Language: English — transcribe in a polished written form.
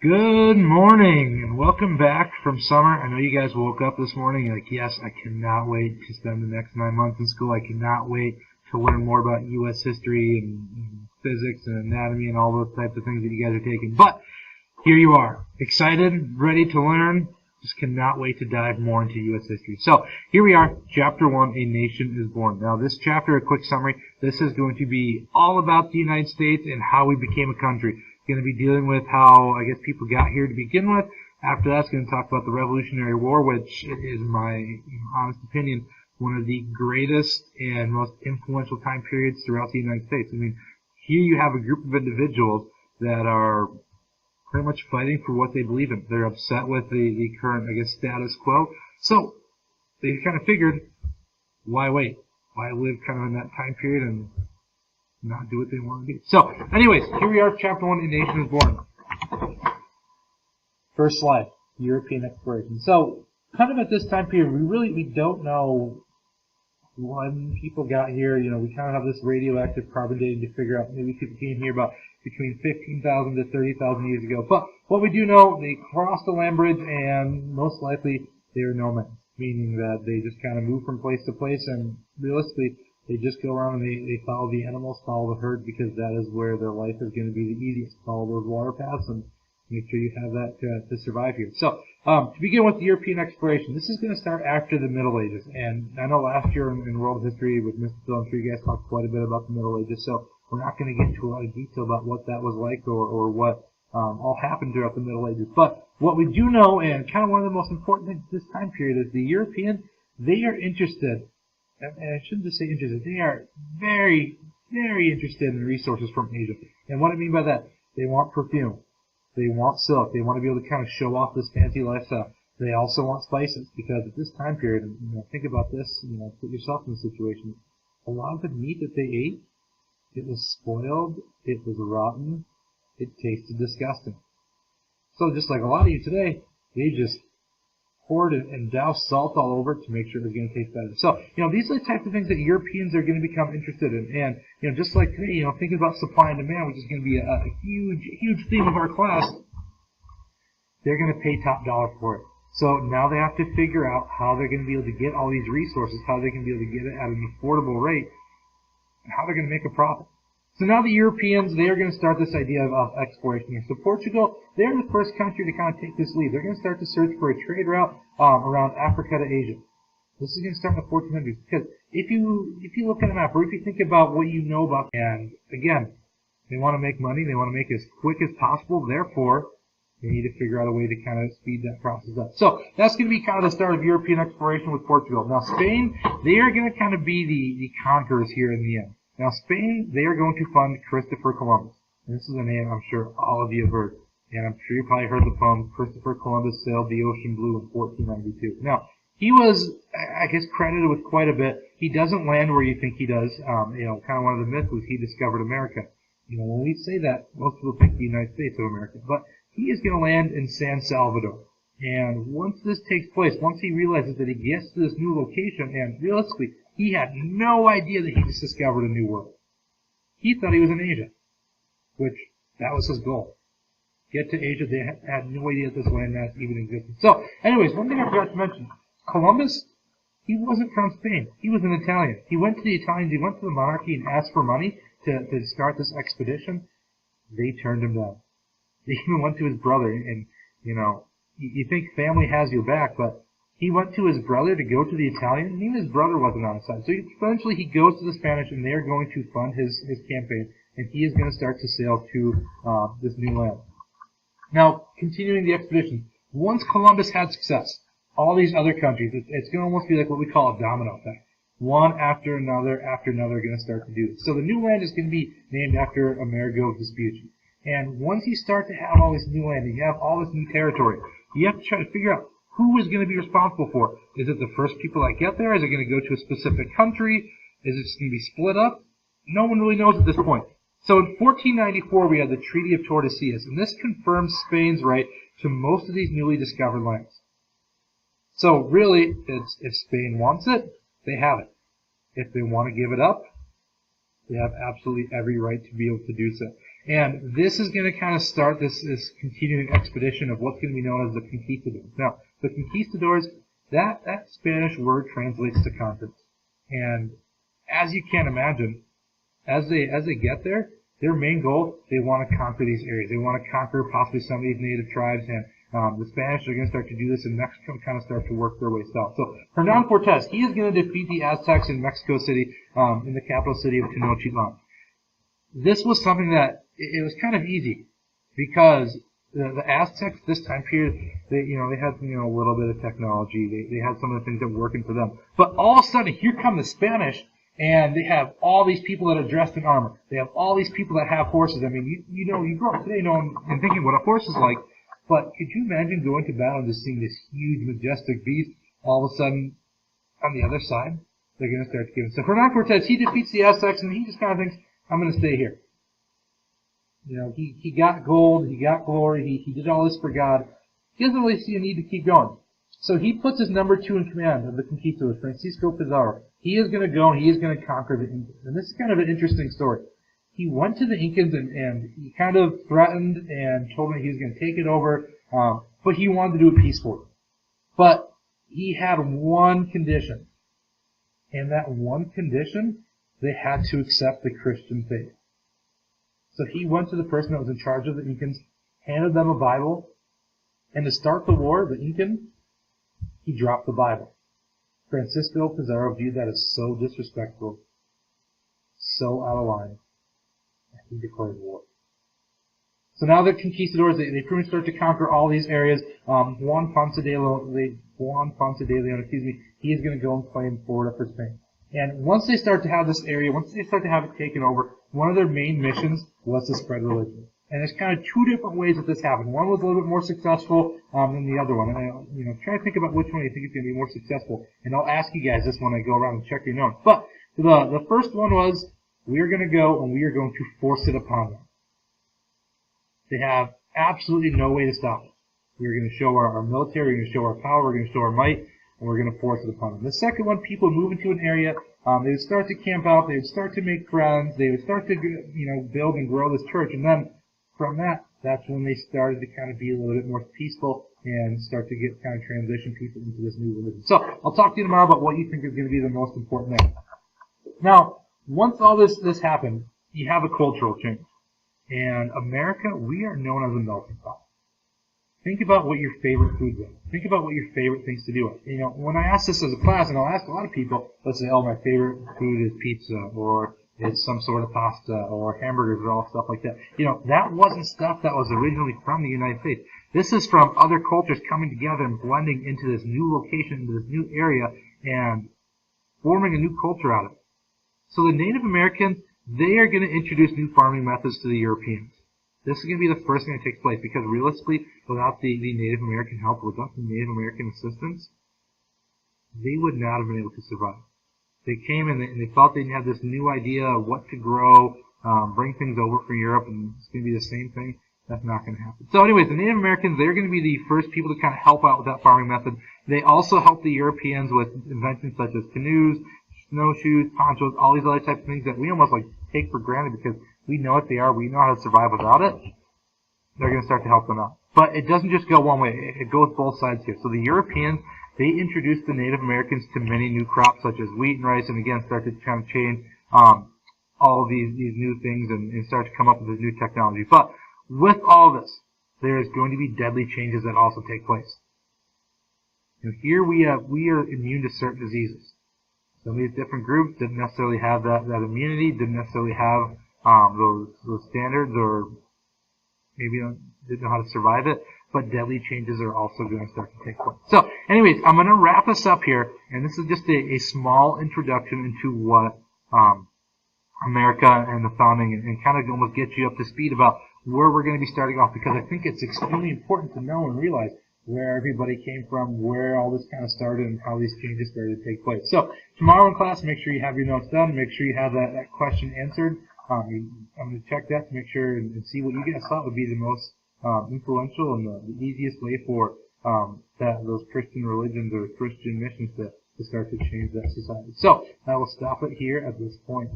Good morning and welcome back from summer. I know you guys woke up this morning like, yes, I cannot wait to spend the next 9 months in school. I cannot wait to learn more about U.S. history and physics and anatomy and all those types of things that you guys are taking. But here you are, excited, ready to learn. Just cannot wait to dive more into U.S. history. So here we are, Chapter 1, A Nation is Born. Now this chapter, a quick summary, this is going to be all about the United States and how we became a country. Going to be dealing with how, I guess, people got here to begin with. After that, it's going to talk about the Revolutionary War, which is my honest opinion, one of the greatest and most influential time periods throughout the United States. I mean, here you have a group of individuals that are pretty much fighting for what they believe in. They're upset with the current, I guess, status quo. So they kind of figured, why wait? Why live kind of in that time period and not do what they want to do? So, anyways, here we are, Chapter 1, A Nation is Born. First slide, European exploration. So, kind of at this time period, we don't know when people got here. You know, we kind of have this radioactive carbon dating to figure out maybe people came here about between 15,000 to 30,000 years ago. But what we do know, they crossed the land bridge and most likely they were nomads, meaning that they just kind of moved from place to place and realistically they just go around and they follow the animals, follow the herd, because that is where their life is going to be the easiest. Follow those water paths and make sure you have that to survive here. So, to begin with the European exploration, this is going to start after the Middle Ages. And I know last year in World History with Mr. Phil, I'm sure you guys talked quite a bit about the Middle Ages. So we're not going to get into a lot of detail about what that was like or what all happened throughout the Middle Ages. But what we do know, and kind of one of the most important things this time period, is the European, they are interested. And I shouldn't just say interested. They are very, very interested in resources from Asia. And what I mean by that, they want perfume. They want silk. They want to be able to kind of show off this fancy lifestyle. They also want spices, because at this time period, think about this, put yourself in the situation. A lot of the meat that they ate, it was spoiled, it was rotten, it tasted disgusting. So just like a lot of you today, they just poured and doused salt all over it to make sure it was going to taste better. So, these are the types of things that Europeans are going to become interested in. And, just like today, thinking about supply and demand, which is going to be a huge, huge theme of our class, they're going to pay top dollar for it. So now they have to figure out how they're going to be able to get all these resources, how they can be able to get it at an affordable rate, and how they're going to make a profit. So now the Europeans, they are going to start this idea of exploration here. So Portugal, they're the first country to kind of take this lead. They're going to start to search for a trade route around Africa to Asia. This is going to start in the 1400s, because if you look at a map, or if you think about what you know about, and again, they want to make money, they want to make it as quick as possible, therefore, they need to figure out a way to kind of speed that process up. So that's going to be kind of the start of European exploration with Portugal. Now Spain, they are going to kind of be the conquerors here in the end. Now Spain, they are going to fund Christopher Columbus. And this is a name I'm sure all of you have heard. And I'm sure you probably heard the poem, Christopher Columbus Sailed the Ocean Blue in 1492. Now, he was, I guess, credited with quite a bit. He doesn't land where you think he does. Kind of one of the myths was he discovered America. When we say that, most people think the United States of America. But he is going to land in San Salvador. And once this takes place, once he realizes that he gets to this new location, and realistically, he had no idea that he just discovered a new world. He thought he was in Asia, which that was his goal. Get to Asia. They had no idea that this landmass even existed. So, anyways, one thing I forgot to mention, Columbus, he wasn't from Spain. He was an Italian. He went to the Italians, he went to the monarchy and asked for money to start this expedition. They turned him down. They even went to his brother, and, you think family has your back, but he went to his brother to go to the Italian, and even his brother wasn't on his side. So eventually he goes to the Spanish, and they are going to fund his campaign, and he is going to start to sail to this new land. Now, continuing the expedition, once Columbus had success, all these other countries, it's going to almost be like what we call a domino effect. One after another are going to start to do this. So the new land is going to be named after Amerigo Vespucci. And once you start to have all this new land, and you have all this new territory, you have to try to figure out who is going to be responsible for it. Is it the first people that get there? Is it going to go to a specific country? Is it just going to be split up? No one really knows at this point. So in 1494, we had the Treaty of Tordesillas, and this confirms Spain's right to most of these newly discovered lands. So really, if Spain wants it, they have it. If they want to give it up, they have absolutely every right to be able to do so. And this is going to kind of start this continuing expedition of what's going to be known as the conquistadors. Now, the conquistadors, that Spanish word translates to conquerors. And as you can imagine, as they get there, their main goal, they want to conquer these areas. They want to conquer possibly some of these native tribes, and the Spanish are going to start to do this, and Mexico kind of start to work their way south. So Hernan Cortez, he is going to defeat the Aztecs in Mexico City, in the capital city of Tenochtitlan. This was something that it was kind of easy, because the Aztecs this time period, they had a little bit of technology. They had some of the things that were working for them. But all of a sudden, here come the Spanish. And they have all these people that are dressed in armor. They have all these people that have horses. I mean, you grow up today knowing and thinking what a horse is like. But could you imagine going to battle and just seeing this huge, majestic beast all of a sudden on the other side? They're going to start to give it. So Hernan Cortez, he defeats the Aztecs, and he just kind of thinks, I'm going to stay here. He got gold, he got glory, he did all this for God. He doesn't really see a need to keep going. So he puts his number 2 in command of the conquistadors, Francisco Pizarro. He is going to go and he is going to conquer the Incans. And this is kind of an interesting story. He went to the Incans and he kind of threatened and told them he was going to take it over, but he wanted to do it peacefully. But he had one condition. And that one condition, they had to accept the Christian faith. So he went to the person that was in charge of the Incans, handed them a Bible, and to start the war, the Incan, he dropped the Bible. Francisco Pizarro viewed that as so disrespectful, so out of line, that he declared war. So now the conquistadors, they pretty much start to conquer all these areas. Juan Ponce de Leon, he is going to go and play in Florida for Spain. And once they start to have this area, once they start to have it taken over, one of their main missions was to spread religion. And there's kind of 2 different ways that this happened. One was a little bit more successful than the other one. And try to think about which one you think is going to be more successful. And I'll ask you guys this when I go around and check your notes. But the first one was, we are going to go and we are going to force it upon them. They have absolutely no way to stop it. We're going to show our military, we're going to show our power, we're going to show our might, and we're going to force it upon them. The second one, people move into an area, they would start to camp out, they would start to make friends, they would start to build and grow this church, and then from that's when they started to kind of be a little bit more peaceful and start to get kind of transition people into this new religion. So I'll talk to you tomorrow about what you think is going to be the most important thing. Now, once all this happened, you have a cultural change. And America, we are known as a melting pot. Think about what your favorite foods are. Think about what your favorite things to do are. When I ask this as a class, and I'll ask a lot of people, they'll say, oh, my favorite food is pizza, or it's some sort of pasta, or hamburgers, or all stuff like that. That wasn't stuff that was originally from the United States. This is from other cultures coming together and blending into this new location, into this new area, and forming a new culture out of it. So the Native Americans, they are going to introduce new farming methods to the Europeans. This is going to be the first thing that takes place, because realistically, without the Native American help, without the Native American assistance, they would not have been able to survive. They came and they thought they had this new idea of what to grow, bring things over from Europe, and it's going to be the same thing. That's not going to happen. So anyways, the Native Americans, they're going to be the first people to kind of help out with that farming method. They also help the Europeans with inventions such as canoes, snowshoes, ponchos, all these other types of things that we almost take for granted because we know what they are, we know how to survive without it. They're going to start to help them out. But it doesn't just go one way, it goes both sides here. So the Europeans, they introduced the Native Americans to many new crops such as wheat and rice, and again started to kind of change all of these new things and start to come up with this new technology. But with all this, there is going to be deadly changes that also take place. Here we are immune to certain diseases. Some of these different groups didn't necessarily have that immunity, didn't necessarily have those standards, or maybe didn't know how to survive it, but deadly changes are also going to start to take place. So, anyways, I'm going to wrap this up here, and this is just a small introduction into what America and the founding, and kind of almost get you up to speed about where we're going to be starting off, because I think it's extremely important to know and realize where everybody came from, where all this kind of started, and how these changes started to take place. So, tomorrow in class, make sure you have your notes done, make sure you have that question answered. I'm going to check that to make sure and see what you guys thought would be the most influential and the easiest way for those Christian religions or Christian missions to start to change that society. So, I will stop it here at this point.